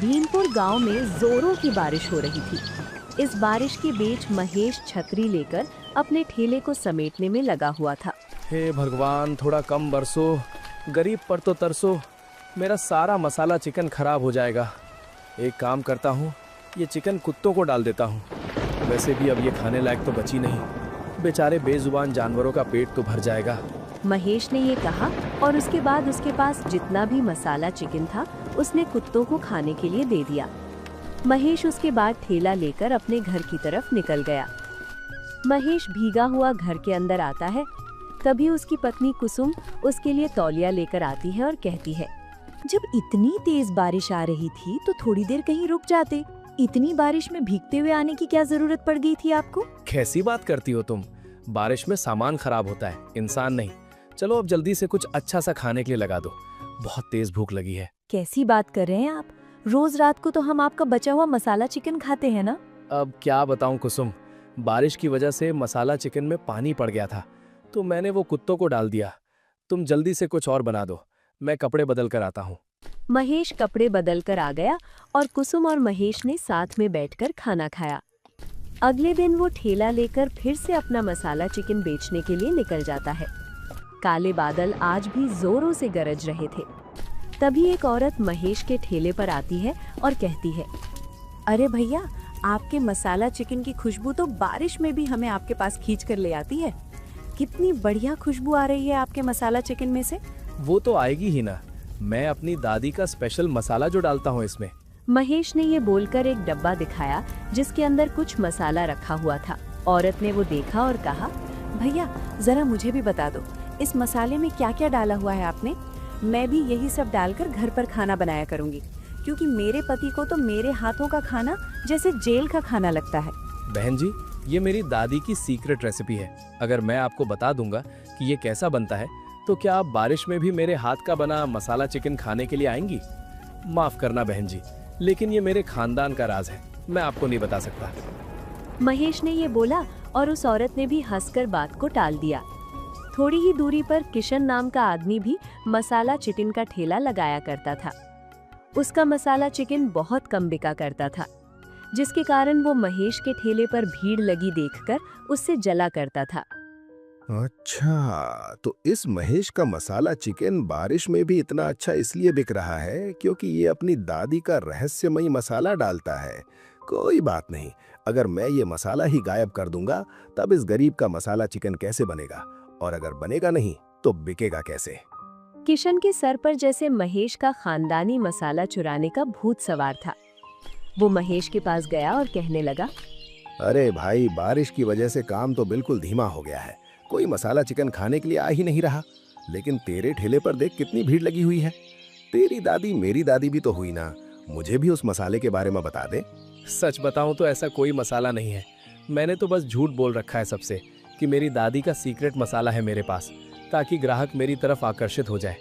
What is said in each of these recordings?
भीमपुर गांव में जोरों की बारिश हो रही थी। इस बारिश के बीच महेश छतरी लेकर अपने ठेले को समेटने में लगा हुआ था। हे भगवान, थोड़ा कम बरसो, गरीब पर तो तरसो। मेरा सारा मसाला चिकन खराब हो जाएगा। एक काम करता हूँ, ये चिकन कुत्तों को डाल देता हूँ। वैसे भी अब ये खाने लायक तो बची नहीं, बेचारे बेजुबान जानवरों का पेट तो भर जाएगा। महेश ने ये कहा और उसके बाद उसके पास जितना भी मसाला चिकन था उसने कुत्तों को खाने के लिए दे दिया। महेश उसके बाद ठेला लेकर अपने घर की तरफ निकल गया। महेश भीगा हुआ घर के अंदर आता है, तभी उसकी पत्नी कुसुम उसके लिए तौलिया लेकर आती है और कहती है, जब इतनी तेज बारिश आ रही थी तो थोड़ी देर कहीं रुक जाते। इतनी बारिश में भीगते हुए आने की क्या जरूरत पड़ गई थी आपको? कैसी बात करती हो तुम? बारिश में सामान खराब होता है, इंसान नहीं। चलो अब जल्दी से कुछ अच्छा सा खाने के लिए लगा दो, बहुत तेज भूख लगी है। कैसी बात कर रहे हैं आप? रोज रात को तो हम आपका बचा हुआ मसाला चिकन खाते हैं ना। अब क्या बताऊं कुसुम, बारिश की वजह से मसाला चिकन में पानी पड़ गया था, तो मैंने वो कुत्तों को डाल दिया। तुम जल्दी से कुछ और बना दो, मैं कपड़े बदल कर आता हूँ। महेश कपड़े बदल कर आ गया और कुसुम और महेश ने साथ में बैठकर खाना खाया। अगले दिन वो ठेला लेकर फिर से अपना मसाला चिकन बेचने के लिए निकल जाता है। काले बादल आज भी जोरों से गरज रहे थे। तभी एक औरत महेश के ठेले पर आती है और कहती है, अरे भैया, आपके मसाला चिकन की खुशबू तो बारिश में भी हमें आपके पास खींच कर ले आती है। कितनी बढ़िया खुशबू आ रही है आपके मसाला चिकन में से। वो तो आएगी ही ना, मैं अपनी दादी का स्पेशल मसाला जो डालता हूँ इसमें। महेश ने ये बोलकर एक डब्बा दिखाया जिसके अंदर कुछ मसाला रखा हुआ था। औरत ने वो देखा और कहा, भैया जरा मुझे भी बता दो, इस मसाले में क्या क्या डाला हुआ है आपने? मैं भी यही सब डालकर घर पर खाना बनाया करूंगी, क्योंकि मेरे पति को तो मेरे हाथों का खाना जैसे जेल का खाना लगता है। बहन जी, ये मेरी दादी की सीक्रेट रेसिपी है। अगर मैं आपको बता दूंगा कि ये कैसा बनता है, तो क्या आप बारिश में भी मेरे हाथ का बना मसाला चिकन खाने के लिए आएंगी? माफ करना बहन जी, लेकिन ये मेरे खानदान का राज है, मैं आपको नहीं बता सकता। महेश ने ये बोला और उस औरत ने भी हंसकर बात को टाल दिया। थोड़ी ही दूरी पर किशन नाम का आदमी भी मसाला चिकन का ठेला लगाया करता था। उसका मसाला चिकन बहुत कम बिका करता था, जिसके कारण वो महेश के ठेले पर भीड़ लगी देखकर उससे जला करता था। अच्छा, तो इस महेश का मसाला चिकन बारिश में भी इतना अच्छा इसलिए बिक रहा है क्योंकि ये अपनी दादी का रहस्यमयी मसाला डालता है। कोई बात नहीं, अगर मैं ये मसाला ही गायब कर दूंगा तब इस गरीब का मसाला चिकन कैसे बनेगा, और अगर बनेगा नहीं तो बिकेगा कैसे? किशन के सर पर जैसे महेश का खानदानी मसाला चुराने का भूत सवार था। वो महेश के पास गया और कहने लगा, अरे भाई, बारिश की वजह से काम तो बिल्कुल धीमा हो गया है, कोई मसाला चिकन खाने के लिए आ ही नहीं रहा। लेकिन तेरे ठेले पर देख कितनी भीड़ लगी हुई है। तेरी दादी मेरी दादी भी तो हुई ना, मुझे भी उस मसाले के बारे में बता दे। सच बताऊं तो ऐसा कोई मसाला नहीं है। मैंने तो बस झूठ बोल रखा है सबसे कि मेरी दादी का सीक्रेट मसाला है मेरे पास, ताकि ग्राहक मेरी तरफ आकर्षित हो जाए।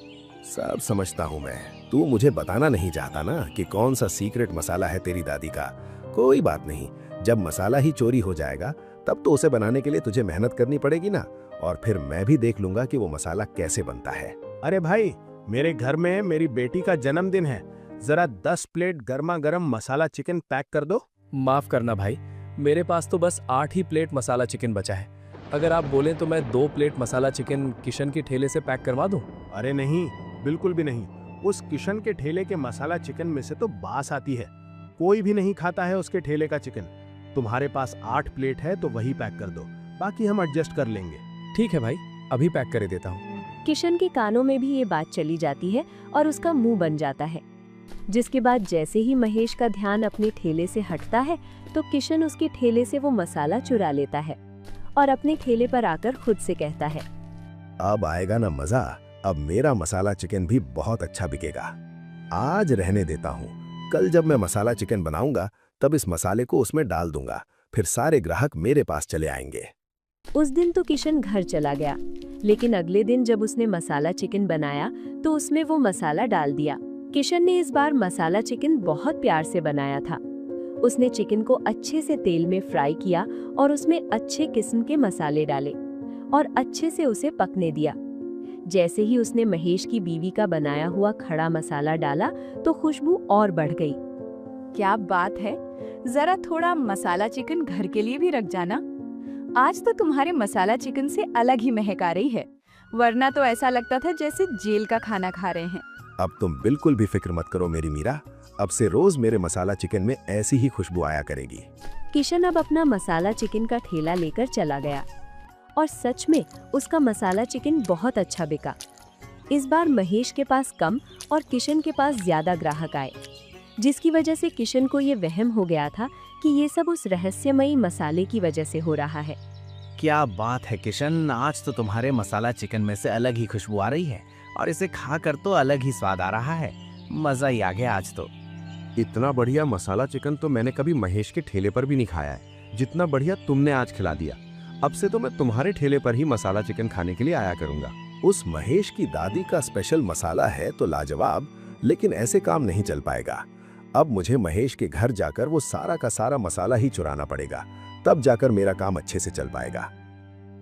सब समझता हूँ मैं, तू मुझे बताना नहीं चाहता ना कि कौन सा सीक्रेट मसाला है तेरी दादी का। कोई बात नहीं, जब मसाला ही चोरी हो जाएगा तब तो उसे बनाने के लिए तुझे मेहनत करनी पड़ेगी ना, और फिर मैं भी देख लूंगा कि वो मसाला कैसे बनता है। अरे भाई, मेरे घर में मेरी बेटी का जन्मदिन है, जरा 10 प्लेट गर्मा गर्म मसाला चिकन पैक कर दो। माफ करना भाई, मेरे पास तो बस 8 ही प्लेट मसाला चिकन बचा है। अगर आप बोलें तो मैं 2 प्लेट मसाला चिकन किशन के ठेले से पैक करवा दूं। अरे नहीं, बिल्कुल भी नहीं। उस किशन के ठेले के मसाला चिकन में से तो बास आती है, कोई भी नहीं खाता है उसके ठेले का चिकन। तुम्हारे पास 8 प्लेट है तो वही पैक कर दो, बाकी हम एडजस्ट कर लेंगे। ठीक है भाई, अभी पैक कर देता हूँ। किशन के कानों में भी ये बात चली जाती है और उसका मुंह बन जाता है। जिसके बाद जैसे ही महेश का ध्यान अपने ठेले से हटता है तो किशन उसके ठेले से वो मसाला चुरा लेता है और अपने ठेले पर आकर खुद से कहता है, अब आएगा ना मजा, अब मेरा मसाला चिकन भी बहुत अच्छा बिकेगा। आज रहने देता हूँ, कल जब मैं मसाला चिकन बनाऊंगा तब इस मसाले को उसमें डाल दूंगा, फिर सारे ग्राहक मेरे पास चले आएंगे। उस दिन तो किशन घर चला गया, लेकिन अगले दिन जब उसने मसाला चिकन बनाया तो उसमें वो मसाला डाल दिया। किशन ने इस बार मसाला चिकन बहुत प्यार से बनाया था। उसने चिकन को अच्छे से तेल में फ्राई किया और उसमें अच्छे किस्म के मसाले डाले और अच्छे से उसे पकने दिया। जैसे ही उसने महेश की बीवी का बनाया हुआ खड़ा मसाला डाला तो खुशबू और बढ़ गई। क्या बात है, जरा थोड़ा मसाला चिकन घर के लिए भी रख जाना। आज तो तुम्हारे मसाला चिकन से अलग ही महक आ रही है, वरना तो ऐसा लगता था जैसे जेल का खाना खा रहे हैं। अब तुम बिल्कुल भी फिक्र मत करो मेरी मीरा, अब से रोज मेरे मसाला चिकन में ऐसी ही खुशबू आया करेगी। किशन अब अपना मसाला चिकन का ठेला लेकर चला गया और सच में उसका मसाला चिकन बहुत अच्छा बिका। इस बार महेश के पास कम और किशन के पास ज्यादा ग्राहक आए, जिसकी वजह से किशन को ये वहम हो गया था कि ये सब उस रहस्यमयी मसाले की वजह से हो रहा है। क्या बात है किशन, आज तो तुम्हारे मसाला चिकन में से अलग ही खुशबू आ रही है और इसे खाकर तो अलग ही स्वाद आ रहा है। मजा ही आ गया आज तो। इतना बढ़िया मसाला चिकन तो मैंने कभी महेश के ठेले पर भी नहीं खाया है, जितना बढ़िया तुमने आज खिला दिया। अब से तो मैं तुम्हारे ठेले पर ही मसाला चिकन खाने के लिए आया करूंगा। उस महेश की दादी का स्पेशल मसाला है तो लाजवाब, लेकिन ऐसे काम नहीं चल पाएगा। अब मुझे महेश के घर जाकर वो सारा का सारा मसाला ही चुराना पड़ेगा, तब जाकर मेरा काम अच्छे से चल पाएगा।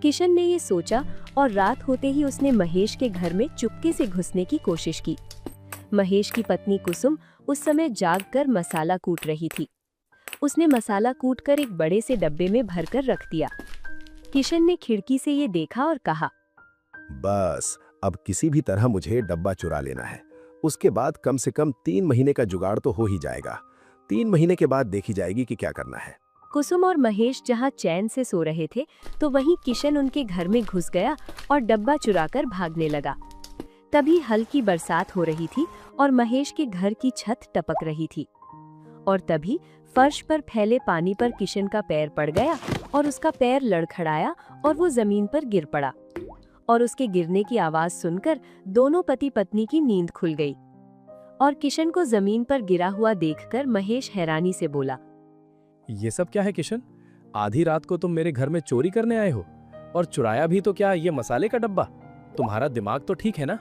किशन ने ये सोचा और रात होते ही उसने महेश के घर में चुपके से घुसने की कोशिश की। महेश की पत्नी कुसुम उस समय जागकर मसाला कूट रही थी। उसने मसाला कूटकर एक बड़े से डब्बे में भरकर रख दिया। किशन ने खिड़की से ये देखा और कहा, बस अब किसी भी तरह मुझे डब्बा चुरा लेना है। उसके बाद कम से कम 3 महीने का जुगाड़ तो हो ही जाएगा। 3 महीने के बाद देखी जाएगी कि क्या करना है। कुसुम और महेश जहाँ चैन से सो रहे थे तो वहीं किशन उनके घर में घुस गया और डब्बा चुराकर भागने लगा। तभी हल्की बरसात हो रही थी और महेश के घर की छत टपक रही थी और तभी फर्श पर फैले पानी पर किशन का पैर पड़ गया और उसका पैर लड़खड़ाया और वो जमीन पर गिर पड़ा। और उसके गिरने की आवाज सुनकर दोनों पति पत्नी की नींद खुल गई और किशन को जमीन पर गिरा हुआ देखकर महेश हैरानी से बोला, ये सब क्या है किशन? आधी रात को तुम मेरे घर में चोरी करने आए हो और चुराया भी तो क्या ये मसाले का डब्बा? तुम्हारा दिमाग तो ठीक है ना?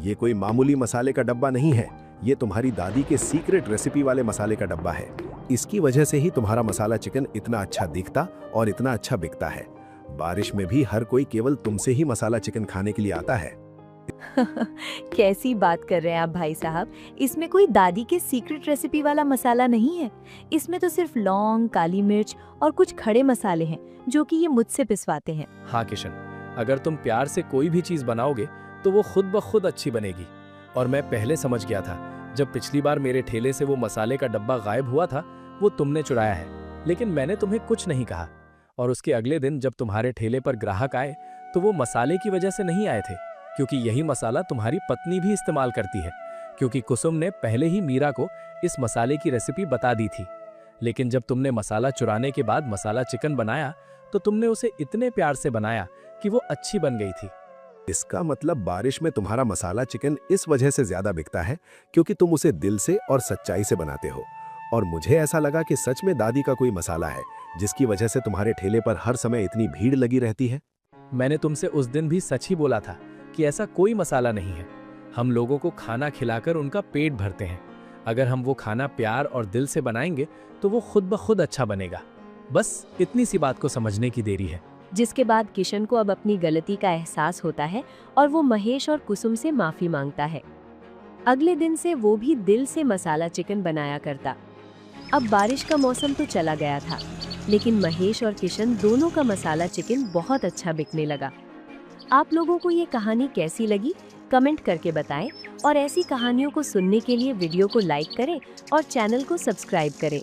ये कोई मामूली मसाले का डब्बा नहीं है, ये तुम्हारी दादी के सीक्रेट रेसिपी वाले मसाले का डब्बा है। इसकी वजह से ही तुम्हारा मसाला चिकन इतना अच्छा दिखता और इतना अच्छा बिकता है। बारिश में भी हर कोई केवल तुमसे ही मसाला चिकन खाने के लिए आता है। कैसी बात कर रहे हैं आप भाई साहब, इसमें कोई दादी के सीक्रेट रेसिपी वाला मसाला नहीं है। इसमें तो सिर्फ लौंग, काली मिर्च और कुछ खड़े मसाले हैं जो कि ये मुझसे पिसवाते हैं। हाँ किशन, अगर तुम प्यार से कोई भी चीज बनाओगे तो वो खुद ब खुद अच्छी बनेगी। और मैं पहले समझ गया था, जब पिछली बार मेरे ठेले से वो मसाले का डब्बा गायब हुआ था वो तुमने चुराया है, लेकिन मैंने तुम्हें कुछ नहीं कहा। और उसके अगले दिन जब तुम्हारे ठेले पर ग्राहक आए तो वो मसाले की वजह से नहीं आए थे, क्योंकि यही मसाला तुम्हारी पत्नी भी इस्तेमाल करती है, क्योंकि कुसुम ने पहले ही मीरा को इस मसाले की रेसिपी बता दी थी। लेकिन जब तुमने मसाला चुराने के बाद मसाला चिकन बनाया तो तुमने उसे इतने प्यार से बनाया कि वो अच्छी बन गई थी। इसका मतलब बारिश में तुम्हारा मसाला चिकन इस वजह से ज्यादा बिकता है क्योंकि तुम उसे दिल से और सच्चाई से बनाते हो। और मुझे ऐसा लगा कि सच में दादी का कोई मसाला है जिसकी वजह से तुम्हारे ठेले पर हर समय इतनी भीड़ लगी रहती है। मैंने तुमसे उस दिन भी सच ही बोला था कि ऐसा कोई मसाला नहीं है। हम लोगों को खाना खिलाकर उनका पेट भरते हैं। अगर हम वो खाना प्यार और दिल से बनाएंगे तो वो खुद ब खुद अच्छा बनेगा। बस इतनी सी बात को समझने की देरी है। जिसके बाद किशन को अब अपनी गलती का एहसास होता है और वो महेश और कुसुम से माफी मांगता है। अगले दिन से वो भी दिल से मसाला चिकन बनाया करता। अब बारिश का मौसम तो चला गया था, लेकिन महेश और किशन दोनों का मसाला चिकन बहुत अच्छा बिकने लगा। आप लोगों को ये कहानी कैसी लगी कमेंट करके बताएं और ऐसी कहानियों को सुनने के लिए वीडियो को लाइक करें और चैनल को सब्सक्राइब करें।